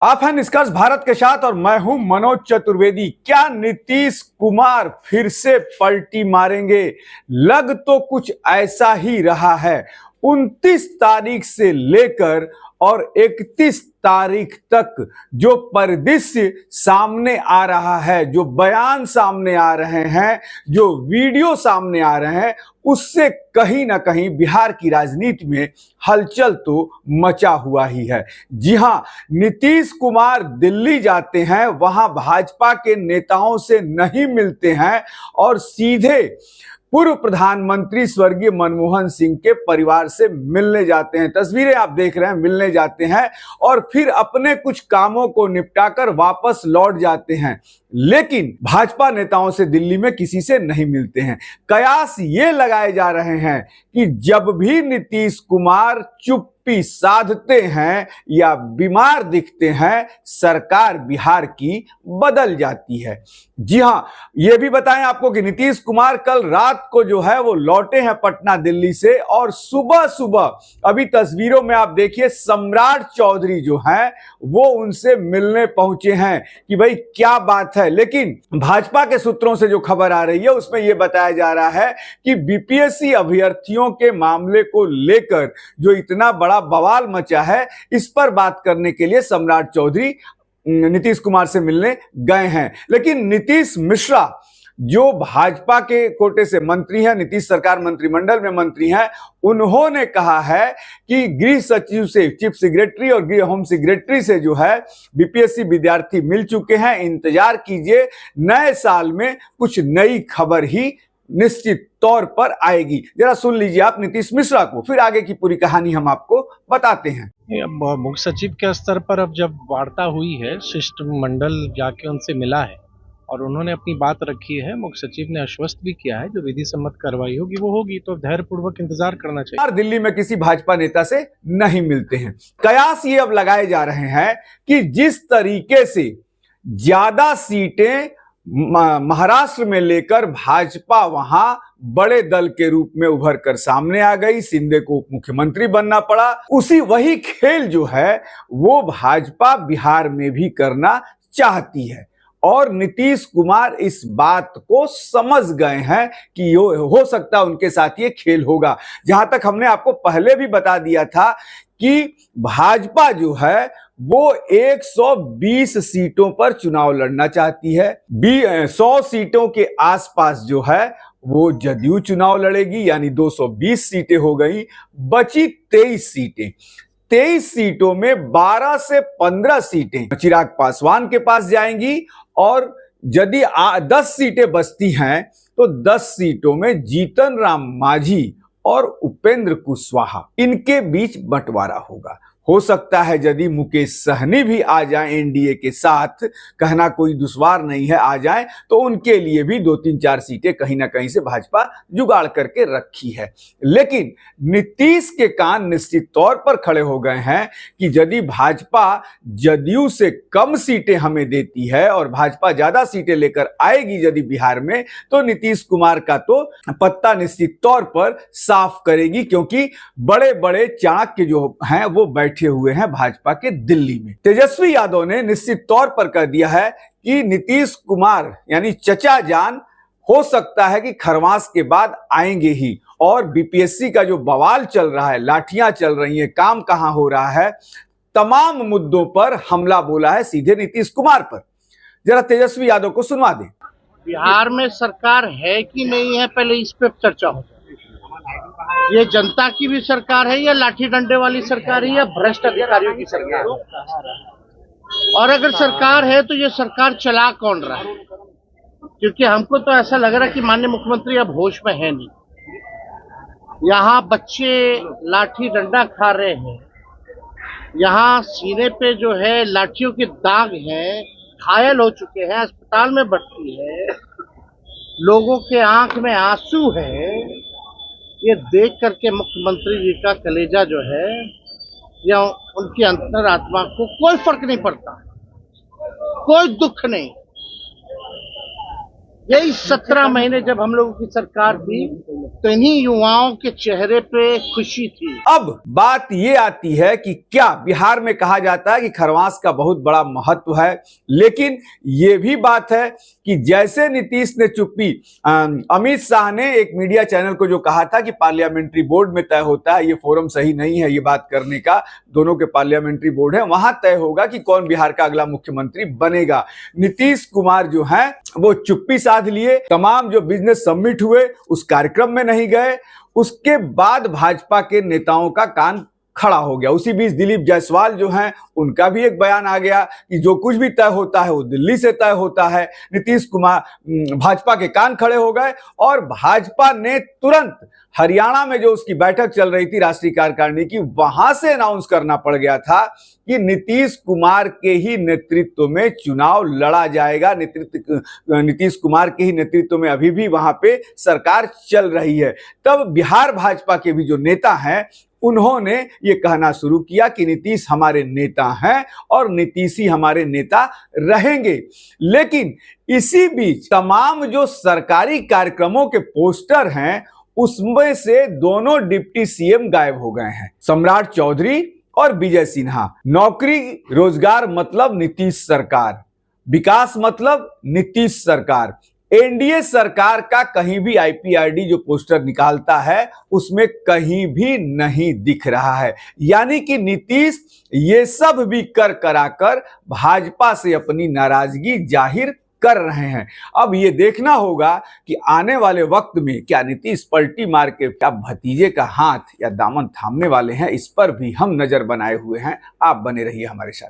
आप हैं निष्कर्ष भारत के साथ और मैं हूं मनोज चतुर्वेदी। क्या नीतीश कुमार फिर से पलटी मारेंगे? लग तो कुछ ऐसा ही रहा है। 29 तारीख से लेकर और 31 तारीख तक जो परिदृश्य सामने आ रहा है, जो बयान सामने आ रहे हैं, जो वीडियो सामने आ रहे हैं, उससे कहीं ना कहीं बिहार की राजनीति में हलचल तो मचा हुआ ही है। जी हां, नीतीश कुमार दिल्ली जाते हैं, वहां भाजपा के नेताओं से नहीं मिलते हैं और सीधे पूर्व प्रधानमंत्री स्वर्गीय मनमोहन सिंह के परिवार से मिलने जाते हैं। तस्वीरें आप देख रहे हैं, मिलने जाते हैं और फिर अपने कुछ कामों को निपटाकर वापस लौट जाते हैं। लेकिन भाजपा नेताओं से दिल्ली में किसी से नहीं मिलते हैं। कयास ये लगाए जा रहे हैं कि जब भी नीतीश कुमार चुप्पी साधते हैं या बीमार दिखते हैं, सरकार बिहार की बदल जाती है। जी हां, यह भी बताएं आपको कि नीतीश कुमार कल रात को जो है वो लौटे हैं पटना दिल्ली से और सुबह सुबह अभी तस्वीरों में आप देखिए सम्राट चौधरी जो है वो उनसे मिलने पहुंचे हैं कि भाई क्या बात है। लेकिन भाजपा के सूत्रों से जो खबर आ रही है उसमें यह बताया जा रहा है कि बीपीएससी अभ्यर्थियों के मामले को लेकर जो इतना बड़ा बवाल मचा है, इस पर बात करने के लिए सम्राट चौधरी नीतीश कुमार से मिलने गए हैं। लेकिन नीतीश मिश्रा जो भाजपा के कोटे से मंत्री हैं, नीतीश सरकार मंत्रिमंडल में मंत्री हैं, उन्होंने कहा है कि गृह सचिव से, चीफ सेक्रेटरी और गृह होम सेक्रेटरी से जो है बीपीएससी विद्यार्थी मिल चुके हैं। इंतजार कीजिए, नए साल में कुछ नई खबर ही निश्चित तौर पर आएगी। जरा सुन लीजिए आप नीतीश मिश्रा को, फिर आगे की पूरी कहानी हम आपको बताते हैं। मुख्य सचिव के स्तर पर अब जब वार्ता हुई है, शिष्टमंडल जाके उनसे मिला है और उन्होंने अपनी बात रखी है, मुख्य सचिव ने आश्वस्त भी किया है जो विधि सम्मत कार्रवाई होगी वो होगी, तो धैर्यपूर्वक इंतजार करना चाहिए। दिल्ली में किसी भाजपा नेता से नहीं मिलते हैं। कयास ये अब लगाए जा रहे हैं कि जिस तरीके से ज्यादा सीटें महाराष्ट्र में लेकर भाजपा वहां बड़े दल के रूप में उभर कर सामने आ गई, शिंदे को उप मुख्यमंत्री बनना पड़ा, वही खेल जो है वो भाजपा बिहार में भी करना चाहती है। और नीतीश कुमार इस बात को समझ गए हैं कि हो सकता है उनके साथ ये खेल होगा। जहां तक हमने आपको पहले भी बता दिया था कि भाजपा जो है वो 120 सीटों पर चुनाव लड़ना चाहती है। 100 सीटों के आसपास जो है वो जदयू चुनाव लड़ेगी, यानी 220 सीटें हो गई। बची 23 सीटें। 23 सीटों में 12 से 15 सीटें चिराग पासवान के पास जाएंगी और यदि 10 सीटें बचती हैं तो 10 सीटों में जीतन राम मांझी और उपेंद्र कुशवाहा इनके बीच बंटवारा होगा। हो सकता है यदि मुकेश सहनी भी आ जाए एनडीए के साथ, कहना कोई दुश्वार नहीं है, आ जाए तो उनके लिए भी 2-3-4 सीटें कहीं ना कहीं से भाजपा जुगाड़ करके रखी है। लेकिन नीतीश के कान निश्चित तौर पर खड़े हो गए हैं कि यदि भाजपा जदयू से कम सीटें हमें देती है और भाजपा ज्यादा सीटें लेकर आएगी यदि बिहार में, तो नीतीश कुमार का तो पत्ता निश्चित तौर पर साफ करेगी, क्योंकि बड़े बड़े चाणक्य जो हैं वो बैठे हुए हैं भाजपा के दिल्ली में। तेजस्वी यादव ने निश्चित तौर पर कह दिया है कि नीतीश कुमार यानी चचा जान हो सकता है कि खरमास के बाद आएंगे ही, और बीपीएससी का जो बवाल चल रहा है, लाठियां चल रही हैं, काम कहां हो रहा है, तमाम मुद्दों पर हमला बोला है सीधे नीतीश कुमार पर। जरा तेजस्वी यादव को सुनवा दें। बिहार में सरकार है कि नहीं है, पहले इस पे चर्चा हो। ये जनता की भी सरकार है या लाठी डंडे वाली सरकार है या भ्रष्ट अधिकारियों की सरकार है? और अगर सरकार है तो ये सरकार चला कौन रहा है? क्योंकि हमको तो ऐसा लग रहा है कि माननीय मुख्यमंत्री अब होश में है नहीं। यहाँ बच्चे लाठी डंडा खा रहे हैं, यहाँ सीने पे जो है लाठियों के दाग हैं, घायल हो चुके हैं, अस्पताल में भर्ती है, लोगों के आंख में आंसू है। ये देख करके मुख्यमंत्री जी का कलेजा जो है या उनकी अंतरात्मा को कोई फर्क नहीं पड़ता, कोई दुख नहीं। यही 17 महीने जब हम लोगों की सरकार थी तो इन्हीं युवाओं के चेहरे पे खुशी थी। अब बात ये आती है कि क्या बिहार में कहा जाता है कि खरवास का बहुत बड़ा महत्व है, लेकिन ये भी बात है कि जैसे नीतीश ने चुप्पी, अमित शाह ने एक मीडिया चैनल को जो कहा था कि पार्लियामेंट्री बोर्ड में तय होता है, ये फोरम सही नहीं है ये बात करने का, दोनों के पार्लियामेंट्री बोर्ड है, वहां तय होगा कि कौन बिहार का अगला मुख्यमंत्री बनेगा। नीतीश कुमार जो है वो चुप्पी साध लिए, तमाम जो बिजनेस समिट हुए उस कार्यक्रम में नहीं गए। उसके बाद भाजपा के नेताओं का कान खड़ा हो गया। उसी बीच दिलीप जायसवाल जो हैं उनका भी एक बयान आ गया कि जो कुछ भी तय होता है वो दिल्ली से तय होता है। नीतीश कुमार भाजपा के कान खड़े हो गए और भाजपा ने तुरंत हरियाणा में जो उसकी बैठक चल रही थी राष्ट्रीय कार्यकारिणी की, वहां से अनाउंस करना पड़ गया था कि नीतीश कुमार के ही नेतृत्व में चुनाव लड़ा जाएगा। नीतीश कुमार के ही नेतृत्व में अभी भी वहां पे सरकार चल रही है। तब बिहार भाजपा के भी जो नेता हैं उन्होंने ये कहना शुरू किया कि नीतीश हमारे नेता हैं और नीतीश ही हमारे नेता रहेंगे। लेकिन इसी बीच तमाम जो सरकारी कार्यक्रमों के पोस्टर हैं उसमें से दोनों डिप्टी सीएम गायब हो गए हैं, सम्राट चौधरी और विजय सिन्हा। नौकरी रोजगार मतलब नीतीश सरकार, विकास मतलब नीतीश सरकार। एनडीए सरकार का कहीं भी आईपीआरडी जो पोस्टर निकालता है उसमें कहीं भी नहीं दिख रहा है। यानी कि नीतीश ये सब भी कर कराकर भाजपा से अपनी नाराजगी जाहिर कर रहे हैं। अब ये देखना होगा कि आने वाले वक्त में क्या नीतीश पलटी मार के क्या भतीजे का हाथ या दामन थामने वाले हैं, इस पर भी हम नजर बनाए हुए हैं। आप बने रहिए हमारे साथ।